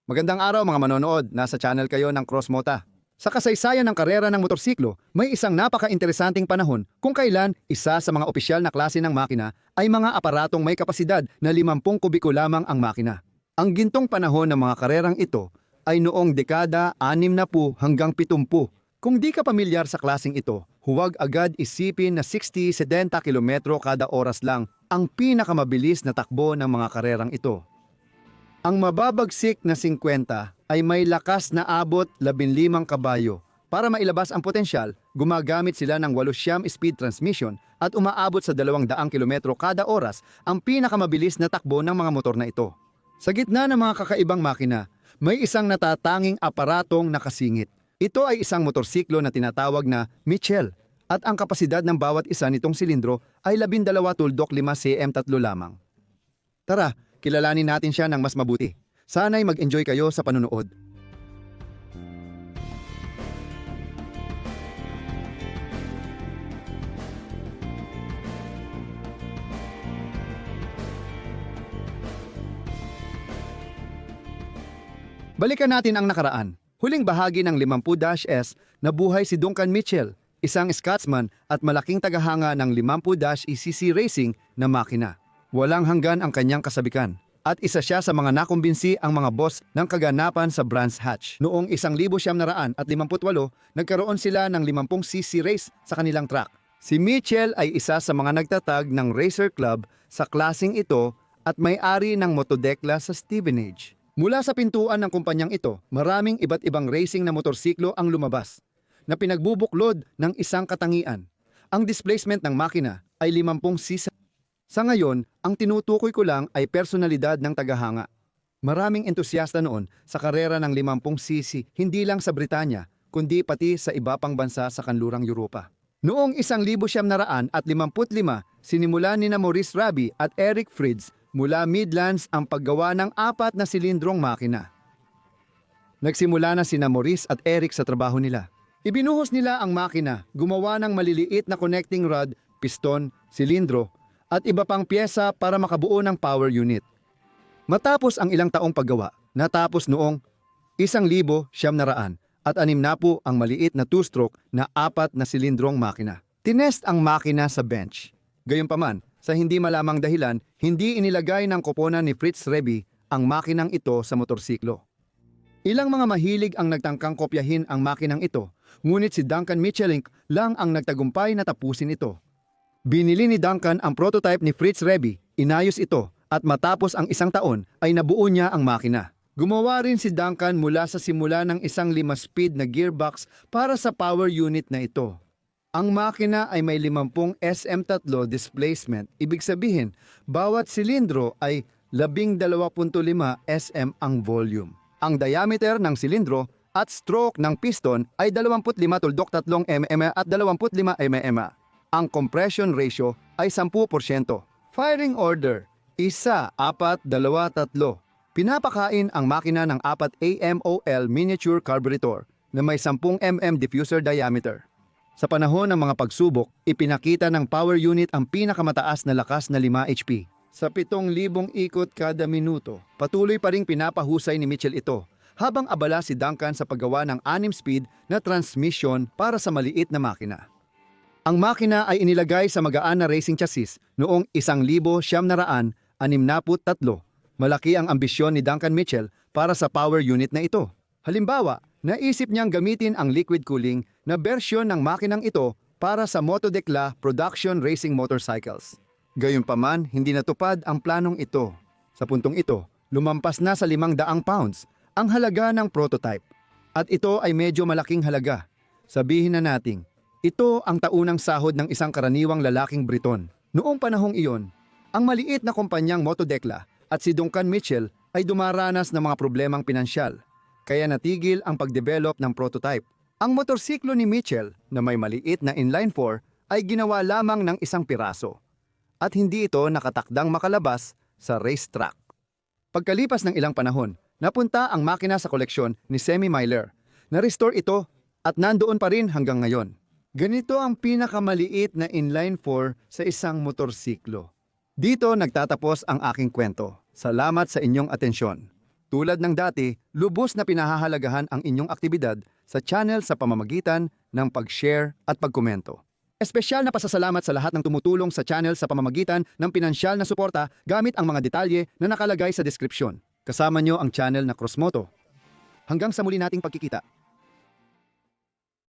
Magandang araw mga manonood, nasa channel kayo ng Cross Mota. Sa kasaysayan ng karera ng motorsiklo, may isang napaka-interesanting panahon kung kailan isa sa mga opisyal na klase ng makina ay mga aparatong may kapasidad na 50 kubiko lamang ang makina. Ang gintong panahon ng mga karerang ito ay noong dekada 60 hanggang 70. Kung di ka pamilyar sa klaseng ito, huwag agad isipin na 60-70 kilometro kada oras lang ang pinakamabilis na takbo ng mga karerang ito. Ang mababagsik na 50 ay may lakas na abot 15 kabayo. Para mailabas ang potensyal, gumagamit sila ng 8 speed transmission at umaabot sa 200 kilometro kada oras ang pinakamabilis na takbo ng mga motor na ito. Sa gitna ng mga kakaibang makina, may isang natatanging aparatong nakasingit. Ito ay isang motorsiklo na tinatawag na Mitchell at ang kapasidad ng bawat isa nitong silindro ay 12.5 cm3 lamang. Tara, kilalanin natin siya ng mas mabuti. Sana'y mag-enjoy kayo sa panunood. Balikan natin ang nakaraan. Huling bahagi ng 50-S, nabuhay si Duncan Mitchell, isang Scotsman at malaking tagahanga ng 50-ECC Racing na makina. Walang hanggan ang kanyang kasabikan. At isa siya sa mga nakumbinsi ang mga boss ng kaganapan sa Brands Hatch. Noong 1958, nagkaroon sila ng 50cc race sa kanilang track. Si Mitchell ay isa sa mga nagtatag ng Racer Club sa klaseng ito at may-ari ng motodekla sa Stevenage. Mula sa pintuan ng kumpanyang ito, maraming iba't ibang racing na motorsiklo ang lumabas na pinagbubuklod ng isang katangian. Ang displacement ng makina ay 50cc. Sa ngayon, ang tinutukoy ko lang ay personalidad ng tagahanga. Maraming entusiasta noon sa karera ng 50cc, hindi lang sa Britanya, kundi pati sa iba pang bansa sa kanlurang Europa. Noong 1955, sinimulan nina Maurice Raby at Eric Fritz mula Midlands ang paggawa ng 4 na silindrong makina. Nagsimula na sina Maurice at Eric sa trabaho nila. Ibinuhos nila ang makina, gumawa ng maliliit na connecting rod, piston, silindro, at iba pang pyesa para makabuo ng power unit. Matapos ang ilang taong paggawa, natapos noong 1900 at 60 ang maliit na two-stroke na 4 na silindrong makina. Tinest ang makina sa bench. Gayunpaman, sa hindi malamang dahilan, hindi inilagay ng koponan ni Fritz Raby ang makinang ito sa motorsiklo. Ilang mga mahilig ang nagtangkang kopyahin ang makinang ito, ngunit si Duncan Mitchell lang ang nagtagumpay na tapusin ito. Binili ni Duncan ang prototype ni Fritz Raby, inayos ito, at matapos ang 1 taon ay nabuo niya ang makina. Gumawa rin si Duncan mula sa simula ng isang 5-speed na gearbox para sa power unit na ito. Ang makina ay may 50 SM3 displacement, ibig sabihin, bawat silindro ay 12.5 SM ang volume. Ang diameter ng silindro at stroke ng piston ay 25.3 mm at 25 mm. Ang compression ratio ay 10%. Firing order, 1, 4, 2, 3. Pinapakain ang makina ng 4 AMOL miniature carburetor na may 10 mm diffuser diameter. Sa panahon ng mga pagsubok, ipinakita ng power unit ang pinakamataas na lakas na 5 HP. Sa 7,000 ikot kada minuto, patuloy pa ring pinapahusay ni Mitchell ito, habang abala si Duncan sa paggawa ng 6-speed na transmission para sa maliit na makina. Ang makina ay inilagay sa magaan na racing chassis noong 1963. Malaki ang ambisyon ni Duncan Mitchell para sa power unit na ito. Halimbawa, naisip niyang gamitin ang liquid cooling na bersyon ng makinang ito para sa motodekla production racing motorcycles. Gayunpaman, hindi natupad ang planong ito. Sa puntong ito, lumampas na sa 500 pounds ang halaga ng prototype. At ito ay medyo malaking halaga. Sabihin na nating, ito ang taunang sahod ng isang karaniwang lalaking Briton. Noong panahong iyon, ang maliit na kumpanyang motodekla at si Duncan Mitchell ay dumaranas ng mga problemang pinansyal, kaya natigil ang pagdevelop ng prototype. Ang motorsiklo ni Mitchell na may maliit na inline 4 ay ginawa lamang ng 1 piraso at hindi ito nakatakdang makalabas sa racetrack. Pagkalipas ng ilang panahon, napunta ang makina sa koleksyon ni Semi Myler. Na-restore ito at nandoon pa rin hanggang ngayon. Ganito ang pinakamaliit na inline 4 sa isang motorsiklo. Dito nagtatapos ang aking kwento. Salamat sa inyong atensyon. Tulad ng dati, lubos na pinahahalagahan ang inyong aktibidad sa channel sa pamamagitan ng pag-share at pagkomento. Espesyal na pasasalamat sa lahat ng tumutulong sa channel sa pamamagitan ng pinansyal na suporta gamit ang mga detalye na nakalagay sa deskripsyon. Kasama nyo ang channel na Crossmoto. Hanggang sa muli nating pagkikita.